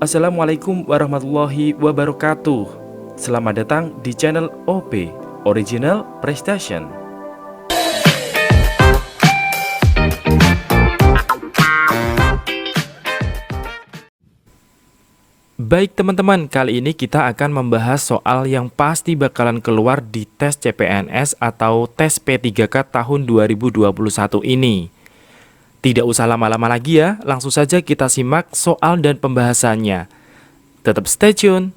Assalamualaikum warahmatullahi wabarakatuh. Selamat datang di channel OP Original Prestation. Baik teman-teman, kali ini kita akan membahas soal yang pasti bakalan keluar di tes CPNS atau tes P3K tahun 2021 ini. Tidak usah lama-lama lagi ya, langsung saja kita simak soal dan pembahasannya. Tetap stay tune.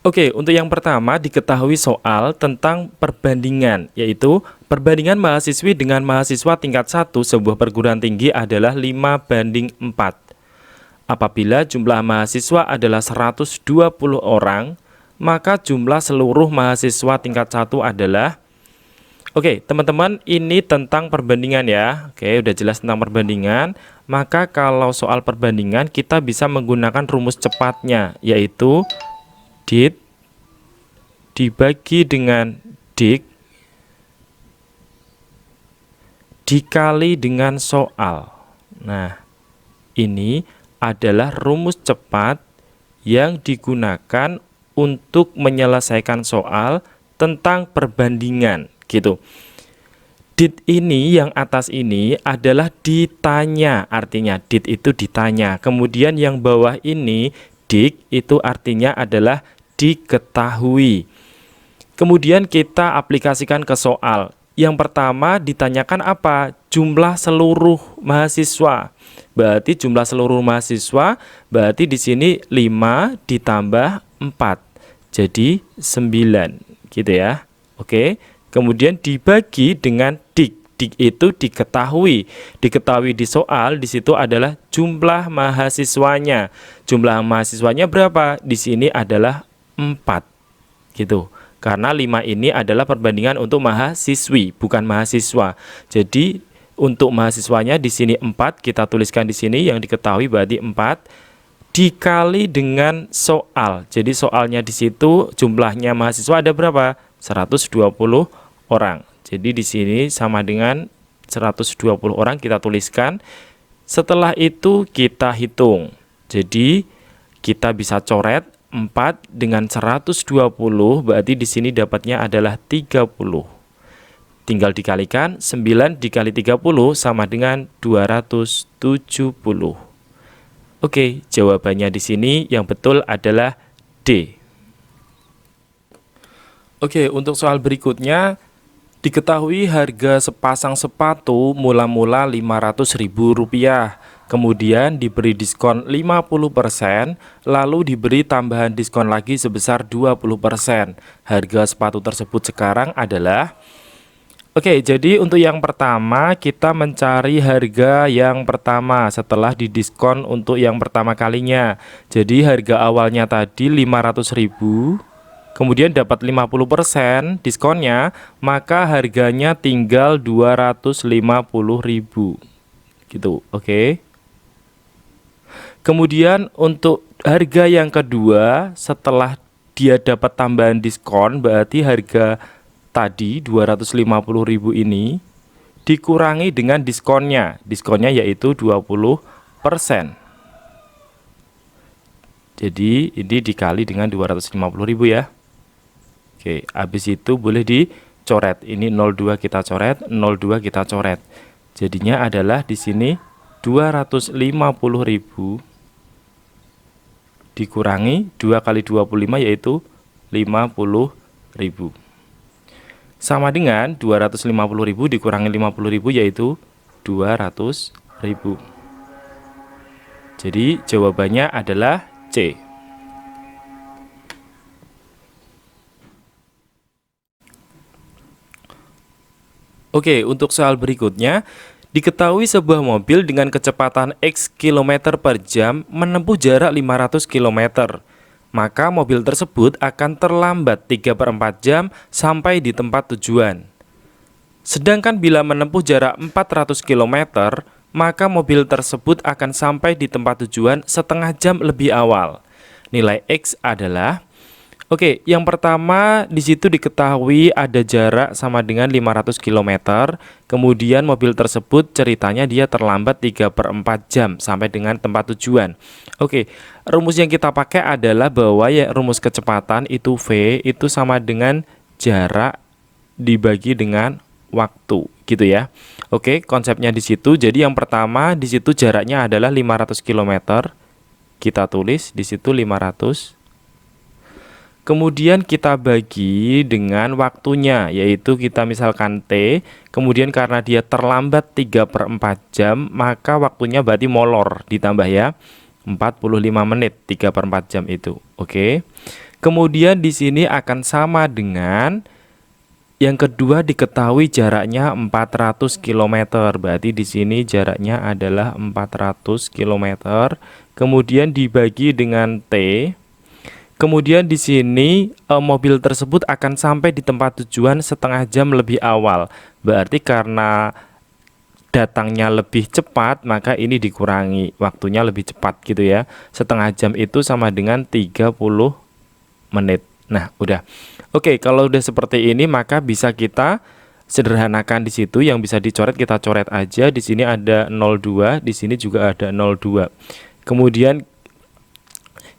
Oke, untuk yang pertama diketahui soal tentang perbandingan, yaitu perbandingan mahasiswi dengan mahasiswa tingkat 1 sebuah perguruan tinggi adalah 5:4. Apabila jumlah mahasiswa adalah 120 orang, maka jumlah seluruh mahasiswa tingkat 1 adalah... Oke, teman-teman, ini tentang perbandingan ya. Oke, udah jelas tentang perbandingan. Maka kalau soal perbandingan kita bisa menggunakan rumus cepatnya, yaitu dit dibagi dengan dik dikali dengan soal. Nah, ini adalah rumus cepat yang digunakan untuk menyelesaikan soal tentang perbandingan. Gitu. Dit ini yang atas ini adalah ditanya, artinya dit itu ditanya. Kemudian yang bawah ini dik itu artinya adalah diketahui. Kemudian kita aplikasikan ke soal. Yang pertama ditanyakan apa? Jumlah seluruh mahasiswa. Berarti jumlah seluruh mahasiswa berarti di sini 5 ditambah 4. Jadi 9 gitu ya. Oke. Kemudian dibagi dengan dik. Dik itu diketahui. Diketahui di soal di situ adalah jumlah mahasiswanya. Jumlah mahasiswanya berapa? Di sini adalah 4. Gitu. Karena 5 ini adalah perbandingan untuk mahasiswi, bukan mahasiswa. Jadi untuk mahasiswanya di sini 4, kita tuliskan di sini yang diketahui berarti 4 dikali dengan soal. Jadi soalnya di situ jumlahnya mahasiswa ada berapa? 120 orang. Jadi di sini sama dengan 120 orang kita tuliskan. Setelah itu kita hitung. Jadi kita bisa coret 4 dengan 120 berarti di sini dapatnya adalah 30. Tinggal dikalikan 9 dikali 30 sama dengan 270. Oke, jawabannya di sini yang betul adalah D. Oke, untuk soal berikutnya diketahui harga sepasang sepatu mula-mula Rp500.000, kemudian diberi diskon 50%, lalu diberi tambahan diskon lagi sebesar 20%. Harga sepatu tersebut sekarang adalah... Oke, jadi untuk yang pertama kita mencari harga yang pertama setelah didiskon untuk yang pertama kalinya. Jadi harga awalnya tadi 500.000. Kemudian dapat 50% diskonnya, maka harganya tinggal 250.000. Gitu, oke. Kemudian untuk harga yang kedua, setelah dia dapat tambahan diskon, berarti harga tadi 250.000 ini dikurangi dengan diskonnya. Diskonnya yaitu 20%. Jadi ini dikali dengan 250.000 ya. Oke, habis itu boleh dicoret. Ini 02 kita coret, 02 kita coret. Jadinya adalah di sini 250.000 dikurangi 2 kali 25 yaitu 50.000. Sama dengan 250.000 dikurangi 50.000 yaitu 200.000. Jadi jawabannya adalah C. Oke, untuk soal berikutnya, diketahui sebuah mobil dengan kecepatan X km per jam menempuh jarak 500 km. Maka mobil tersebut akan terlambat 3/4 jam sampai di tempat tujuan. Sedangkan bila menempuh jarak 400 km, maka mobil tersebut akan sampai di tempat tujuan setengah jam lebih awal. Nilai X adalah... Oke, yang pertama di situ diketahui ada jarak sama dengan 500 km. Kemudian mobil tersebut ceritanya dia terlambat 3/4 jam sampai dengan tempat tujuan. Oke, rumus yang kita pakai adalah bahwa ya rumus kecepatan itu V itu sama dengan jarak dibagi dengan waktu, gitu ya. Oke, konsepnya di situ. Jadi yang pertama di situ jaraknya adalah 500 km. Kita tulis di situ 500. Kemudian kita bagi dengan waktunya, yaitu kita misalkan T, kemudian karena dia terlambat 3/4 jam, maka waktunya berarti molor, ditambah ya, 45 menit, 3/4 jam itu. Oke. Kemudian di sini akan sama dengan yang kedua diketahui jaraknya 400 km, berarti di sini jaraknya adalah 400 km, kemudian dibagi dengan T. Kemudian di sini mobil tersebut akan sampai di tempat tujuan setengah jam lebih awal. Berarti karena datangnya lebih cepat, maka ini dikurangi waktunya lebih cepat gitu ya. Setengah jam itu sama dengan 30 menit. Nah, udah. Oke, kalau udah seperti ini maka bisa kita sederhanakan di situ. Yang bisa dicoret kita coret aja. Di sini ada 02, di sini juga ada 02. Kemudian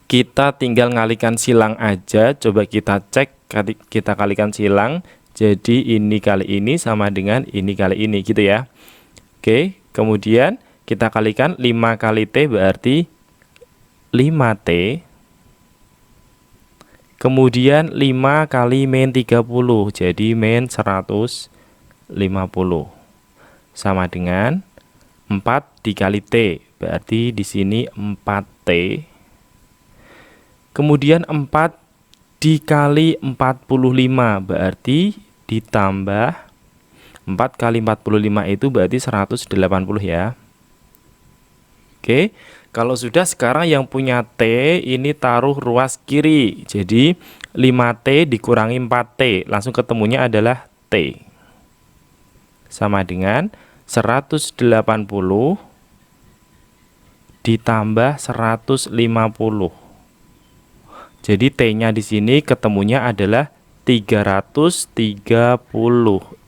kita tinggal ngalikan silang aja, coba kita cek, kita kalikan silang, jadi ini kali ini sama dengan ini kali ini gitu ya. Oke, kemudian kita kalikan 5 kali T berarti 5T, kemudian 5 kali min 30, jadi min 150, sama dengan 4 dikali T, berarti di sini 4T. Kemudian 4 dikali 45 berarti ditambah 4 kali 45 itu berarti 180 ya. Oke, kalau sudah sekarang yang punya T ini taruh ruas kiri. Jadi 5T dikurangi 4T, langsung ketemunya adalah T. Sama dengan 180 ditambah 150. Jadi T-nya di sini ketemunya adalah 330.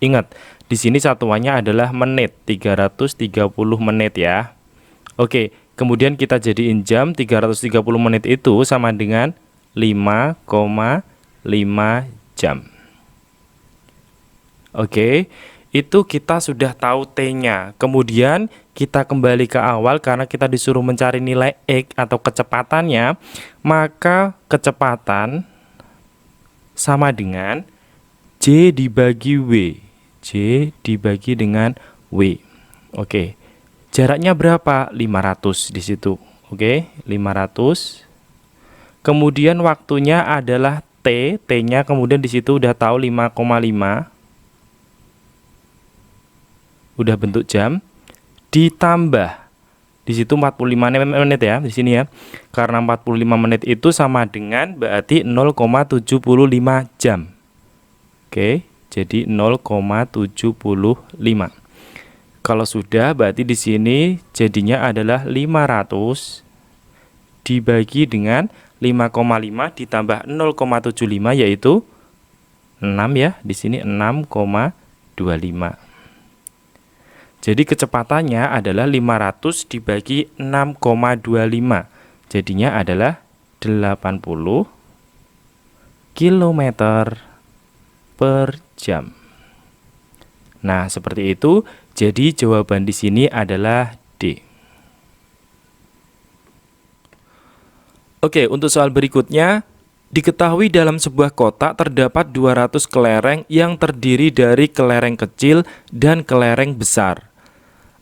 Ingat, di sini satuannya adalah menit, 330 menit ya. Oke, kemudian kita jadiin jam, 330 menit itu sama dengan 5,5 jam. Oke, itu kita sudah tahu T-nya. Kemudian kita kembali ke awal karena kita disuruh mencari nilai X atau kecepatannya, maka kecepatan sama dengan J dibagi W. J dibagi dengan W. Oke. Jaraknya berapa? 500 di situ. Oke, 500. Kemudian waktunya adalah T, T-nya kemudian di situ udah tahu 5,5. Udah bentuk jam. Ditambah di situ 45 menit ya di sini ya. Karena 45 menit itu sama dengan berarti 0,75 jam. Oke, jadi 0,75. Kalau sudah berarti di sini jadinya adalah 500 dibagi dengan 5,5 ditambah 0,75 yaitu 6 ya. Di sini 6,25. Jadi kecepatannya adalah 500 dibagi 6,25. Jadinya adalah 80 km per jam. Nah, seperti itu. Jadi jawaban di sini adalah D. Oke, untuk soal berikutnya, diketahui dalam sebuah kotak terdapat 200 kelereng yang terdiri dari kelereng kecil dan kelereng besar.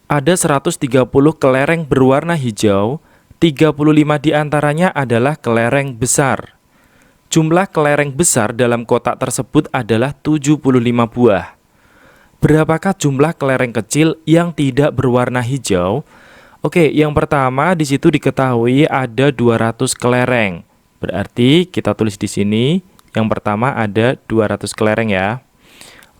Ada 130 kelereng berwarna hijau, 35 diantaranya adalah kelereng besar. Jumlah kelereng besar dalam kotak tersebut adalah 75 buah. Berapakah jumlah kelereng kecil yang tidak berwarna hijau? Oke, yang pertama di situ diketahui ada 200 kelereng. Berarti kita tulis di sini, yang pertama ada 200 kelereng ya.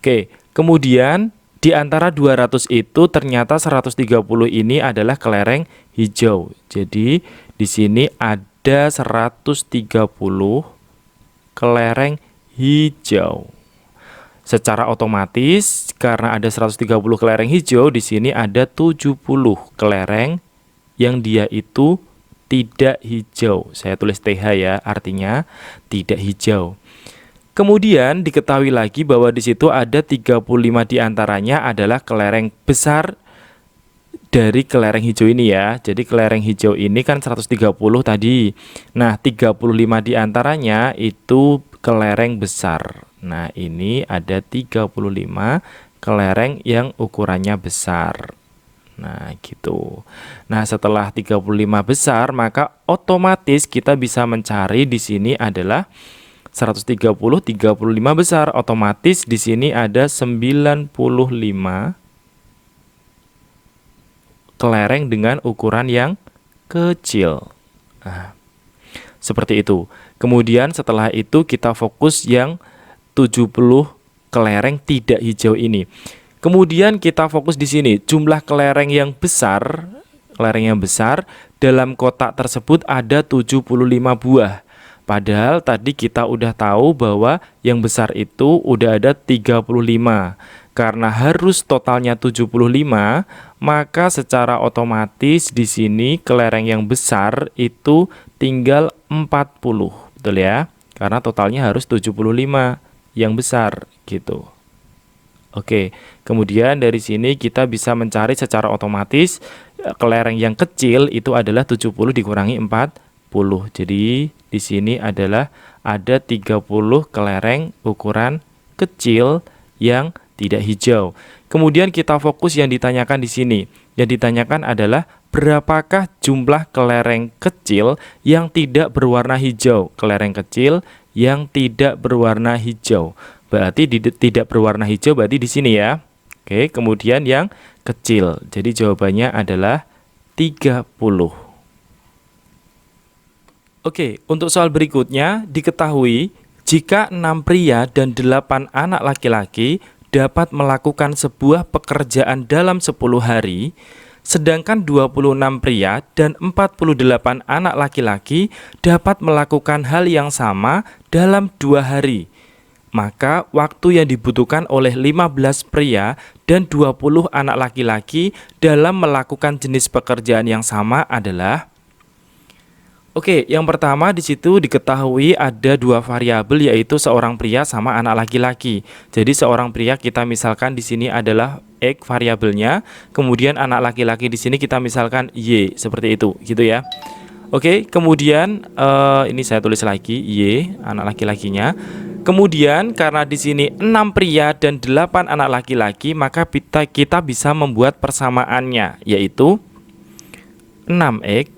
Oke, kemudian di antara 200 itu ternyata 130 ini adalah kelereng hijau. Jadi di sini ada 130 kelereng hijau. Secara otomatis karena ada 130 kelereng hijau, di sini ada 70 kelereng yang dia itu tidak hijau. Saya tulis TH ya, artinya tidak hijau. Kemudian diketahui lagi bahwa di situ ada 35 diantaranya adalah kelereng besar dari kelereng hijau ini ya. Jadi kelereng hijau ini kan 130 tadi. Nah, 35 diantaranya itu kelereng besar. Nah, ini ada 35 kelereng yang ukurannya besar. Nah, gitu. Nah, setelah 35 besar, maka otomatis kita bisa mencari di sini adalah 130, 35 besar. Otomatis di sini ada 95 kelereng dengan ukuran yang kecil. Nah, seperti itu. Kemudian setelah itu kita fokus yang 70 kelereng tidak hijau ini. Kemudian kita fokus di sini, jumlah kelereng yang besar dalam kotak tersebut ada 75 buah. Padahal tadi kita udah tahu bahwa yang besar itu udah ada 35. Karena harus totalnya 75, maka secara otomatis di sini kelereng yang besar itu tinggal 40, betul ya? Karena totalnya harus 75 yang besar gitu. Oke, kemudian dari sini kita bisa mencari secara otomatis kelereng yang kecil itu adalah 70 dikurangi 40. Jadi di sini adalah ada 30 kelereng ukuran kecil yang tidak hijau. Kemudian kita fokus yang ditanyakan di sini. Yang ditanyakan adalah berapakah jumlah kelereng kecil yang tidak berwarna hijau? Kelereng kecil yang tidak berwarna hijau. Berarti tidak berwarna hijau berarti di sini ya. Oke, kemudian yang kecil. Jadi jawabannya adalah 30. Oke, untuk soal berikutnya diketahui jika 6 pria dan 8 anak laki-laki dapat melakukan sebuah pekerjaan dalam 10 hari, sedangkan 26 pria dan 48 anak laki-laki dapat melakukan hal yang sama dalam 2 hari. Maka waktu yang dibutuhkan oleh 15 pria dan 20 anak laki-laki dalam melakukan jenis pekerjaan yang sama adalah. Oke, yang pertama di situ diketahui ada 2 variabel yaitu seorang pria sama anak laki-laki. Jadi seorang pria kita misalkan di sini adalah X variabelnya, kemudian anak laki-laki di sini kita misalkan Y, seperti itu, gitu ya. Oke, kemudian ini saya tulis lagi Y, anak laki-lakinya. Kemudian karena di sini 6 pria dan 8 anak laki-laki, maka kita bisa membuat persamaannya yaitu 6X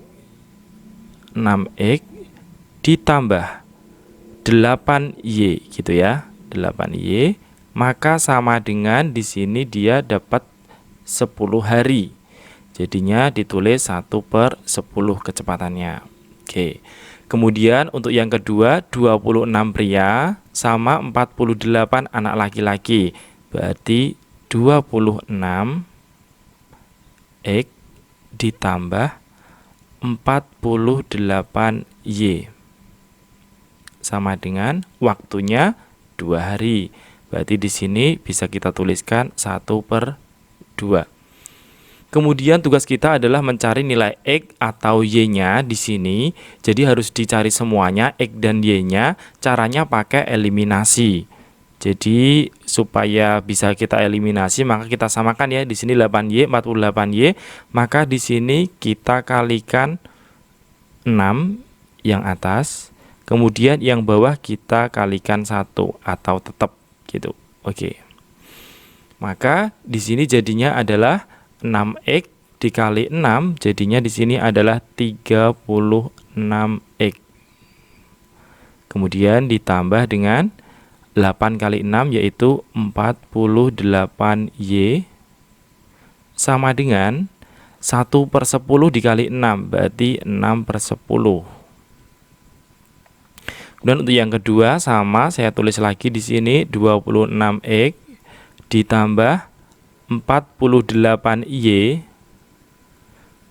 ditambah 8Y gitu ya. 8Y maka sama dengan di sini dia dapat 10 hari. Jadinya ditulis 1/10 kecepatannya. Oke. Kemudian untuk yang kedua 26 pria sama 48 anak laki-laki. Berarti 26 X ditambah 48Y sama dengan waktunya 2 hari. Berarti di sini bisa kita tuliskan 1/2. Kemudian tugas kita adalah mencari nilai X atau Y-nya di sini. Jadi harus dicari semuanya X dan Y-nya. Caranya pakai eliminasi. Jadi supaya bisa kita eliminasi maka kita samakan ya. Di sini 8Y, 48Y. Maka di sini kita kalikan 6 yang atas. Kemudian yang bawah kita kalikan 1 atau tetap gitu. Oke. Maka di sini jadinya adalah 6X dikali 6 jadinya di sini adalah 36X. Kemudian ditambah dengan 8 kali 6 yaitu 48Y sama dengan 1/10 dikali 6 berarti 6/10. Dan untuk yang kedua sama saya tulis lagi di sini 26X ditambah 48Y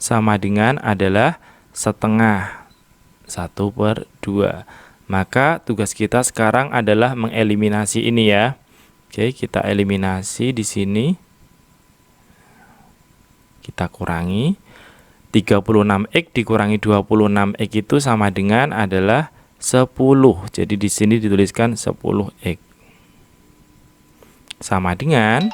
sama dengan adalah setengah 1/2. Maka tugas kita sekarang adalah mengeliminasi ini ya. Oke, kita eliminasi di sini. Kita kurangi. 36x dikurangi 26x itu sama dengan adalah 10. Jadi di sini dituliskan 10x. Sama dengan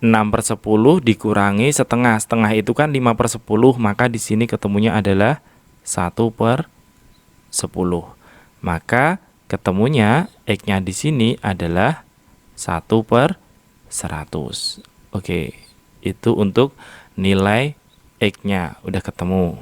6/10 dikurangi setengah. Setengah itu kan 5/10, maka di sini ketemunya adalah 1/10. Maka ketemunya x-nya di sini adalah 1/100. Oke, itu untuk nilai x-nya udah ketemu.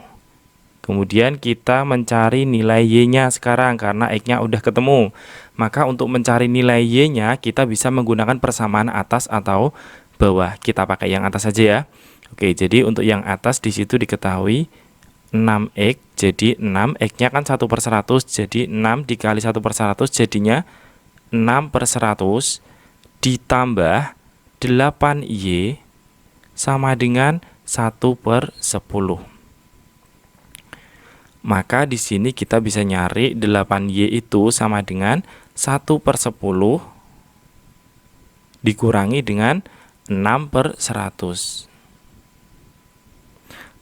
Kemudian kita mencari nilai y-nya sekarang karena x-nya udah ketemu. Maka untuk mencari nilai y-nya kita bisa menggunakan persamaan atas atau bawah. Kita pakai yang atas saja ya. Oke, jadi untuk yang atas di situ diketahui 6x, jadi 6, x-nya kan 1/100, jadi 6 dikali 1/100 jadinya 6/100 ditambah 8y sama dengan 1/10. Maka di sini kita bisa nyari 8y itu sama dengan 1/10 dikurangi dengan 6/100.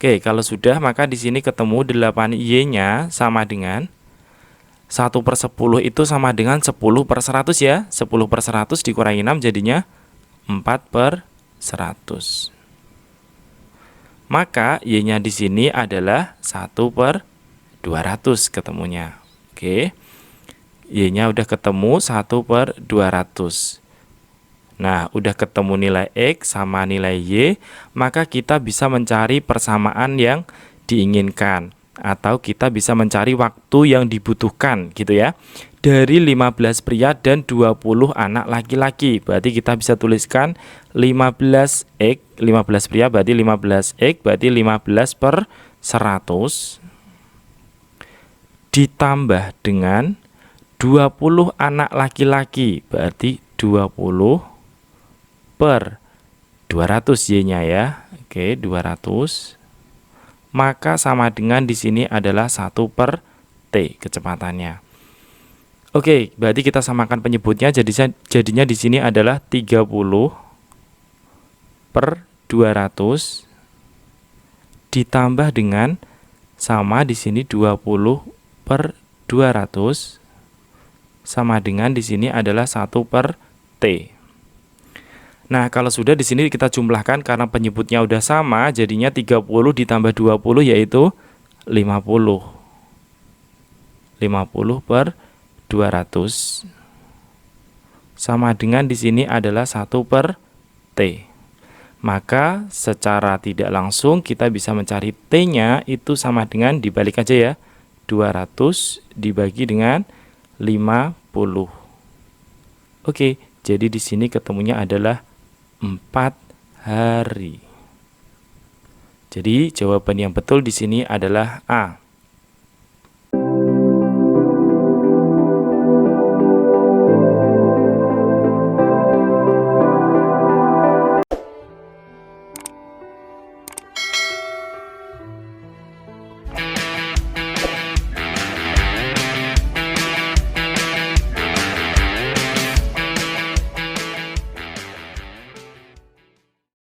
Oke, kalau sudah maka di sini ketemu 8y-nya sama dengan 1/10 itu sama dengan 10/100 ya. 10/100 dikurangi 6 jadinya 4/100. Maka y-nya di sini adalah 1/200 ketemunya. Oke. Y-nya udah ketemu 1/200. Nah, udah ketemu nilai x sama nilai y, maka kita bisa mencari persamaan yang diinginkan atau kita bisa mencari waktu yang dibutuhkan gitu ya. Dari 15 pria dan 20 anak laki-laki. Berarti kita bisa tuliskan 15x, 15 pria berarti 15x berarti 15/100 ditambah dengan 20 anak laki-laki berarti 20/200 y-nya ya. Oke, 200. Maka sama dengan di sini adalah 1/t kecepatannya. Oke, berarti kita samakan penyebutnya jadinya di sini adalah 30/200 ditambah dengan sama di sini 20/200 sama dengan di sini adalah 1/t. Nah, kalau sudah di sini kita jumlahkan karena penyebutnya udah sama, jadinya 30 ditambah 20 yaitu 50. 50/200 sama dengan di sini adalah 1/t. Maka secara tidak langsung kita bisa mencari t-nya itu sama dengan dibalik aja ya. 200 dibagi dengan 50. Oke, jadi di sini ketemunya adalah 4 hari. Jadi jawaban yang betul di sini adalah A.